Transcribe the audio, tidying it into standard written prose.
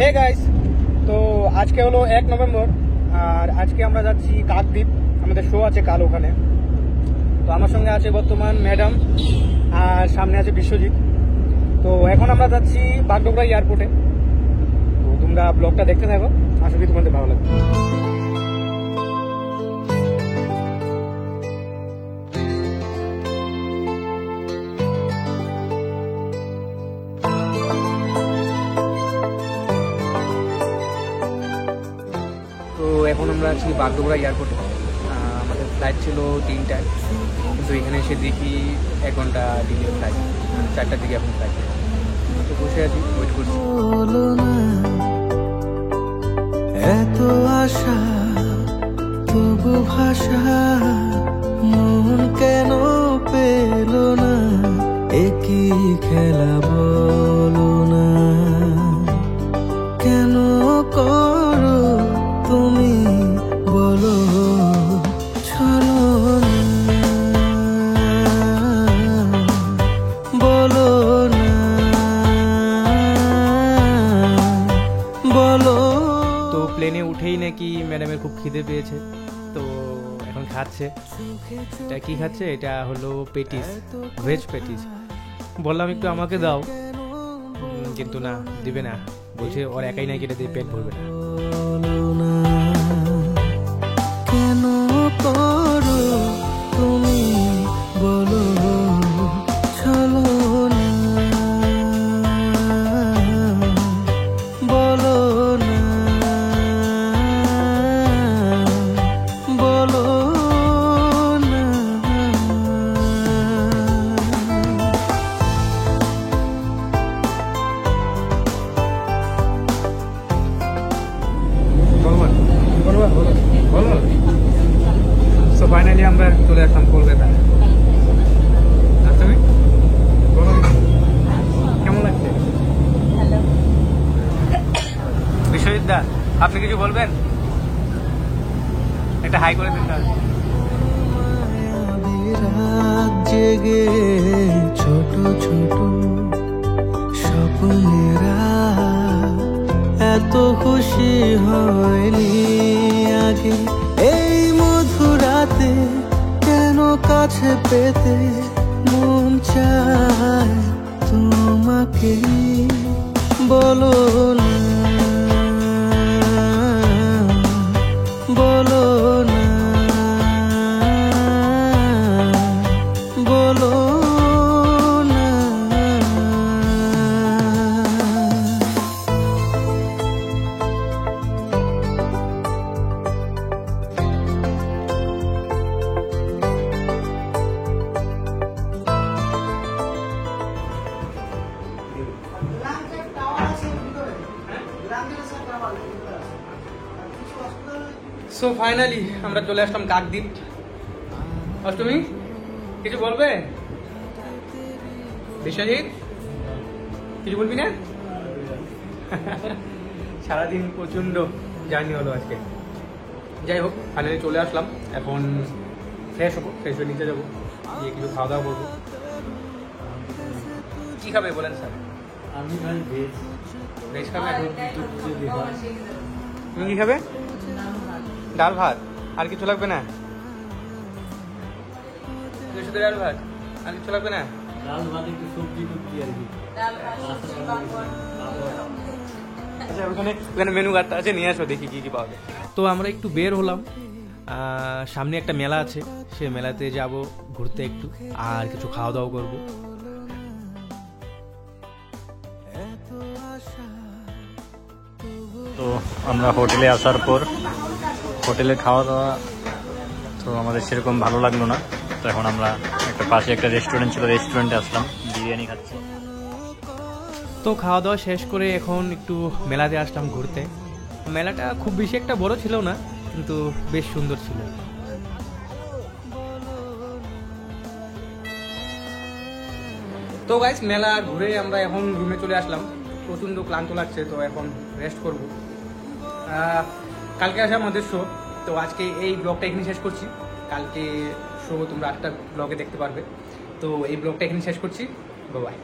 Hey guys, তো আজকে হলো 1 নভেম্বর আর আজকে আমরা যাচ্ছি কাকদ্বীপ। আমাদের শো আছে কাল ওখানে। তো আমার সঙ্গে আছে বর্তমান ম্যাডাম আর সামনে আছে বিশ্বজিৎ। তো এখন আমরা যাচ্ছি বাগডোগরা এয়ারপোর্টে। তো তোমরা ব্লগটা দেখতে থাকো, আশা করি তোমাদের ভালো লাগবে। তো এখন আমরা আছি বাগডোগরা এয়ারপোর্টে। আমাদের ফ্লাইট ছিল 3টায়, কিন্তু এখানে এসে দেখি 1 ঘন্টা ডিলে ফ্লাইট, 4টার দিকে এখন ফ্লাইট। তো বসে আছি, ওয়েট করছি। এত আশা তবু ভাষা মন কেন পেল না, একই খেলা বলো না, কেন করো তুমি বলো চলো বলো না বলো। তো প্লেনে উঠেই নাকি ম্যাডামের খুব খিদে পেয়েছে, তো এখন খাচ্ছে। এটা কি খাচ্ছে? এটা হলো পেটিস, ভেজ পেটিস। বললাম একটু আমাকে দাও, কিন্তু না, দিবে না। বলছে ওর একাই নাকি এটা দিয়ে পেট ভরবে না। কেন করো তুমি বলো চলো না বলো না বলো না। সো ফাইনালি আমরা চলে আসলাম কলকাতা। আর তুমি বলো, কেমন লাগছে? বিশ্বজিৎ দা, আপনি কিছু বলবেন? একটা হাই করে দিন তাহলে। রাত জেগে ছোট ছোট স্বপ্নেরা এত খুশি হয়নি আগে। এই মধুরাতে কেন কাছে পেতে মন চায় তোমাকে বলো না বলো না বলো না। সো ফাইনালি আমরা চলে আসলাম কাকদ্বীপ। অষ্টমী, কিছু বলবে? বিশ্বজিৎ, কিছু বলবি না? সারাদিন প্রচন্ড জার্নি হলো আজকে। যাই হোক, ফাইনালি চলে আসলাম। এখন ফ্রেশ হবো, ফ্রেশ হয়ে নিচে যাবো, গিয়ে কিছু খাওয়া দাওয়া করবো। কি খাবে বলেন স্যার? আমি ভাই ভেজ। ভেজ খাবে? তুমি কি খাবে? ডাল ভাত, আর কিছু লাগবে না? শুধু ডাল ভাত, আর কিছু লাগবে না? ডাল ভাত একটু সবজি টুবজি আর কি। আচ্ছা, ওখানে মেনু কার্ডটা আছে, নিয়ে আসো, দেখি কি কি পাবে। তো আমরা একটু বের হলাম, সামনে একটা মেলা আছে, সে মেলাতে যাব ঘুরতে একটু, আর কিছু খাওয়া দাওয়া করবো। তো আমরা হোটেলে আসার পর হোটেলে খাওয়া দাওয়া তো আমাদের সেরকম ভালো লাগলো না। তো এখন আমরা একটা পাশে একটা রেস্টুরেন্ট ছিল, রেস্টুরেন্টে আসলাম, বিরিয়ানি খাচ্ছি। তো খাওয়া দাওয়া শেষ করে এখন একটু মেলাতে আসলাম ঘুরতে। মেলাটা খুব বেশি একটা বড় ছিল না, কিন্তু বেশ সুন্দর ছিল। তো গাইস, মেলা ঘুরে আমরা এখন রুমে চলে আসলাম। প্রচণ্ড ক্লান্ত লাগছে, তো এখন রেস্ট করব। কালকে আসে আমাদের শো, তো আজকে এই ব্লগটা এখানে শেষ করছি। কালকে শো তোমরা 8টা ব্লগে দেখতে পারবে। তো এই ব্লগটা এখানে শেষ করছি। বাই।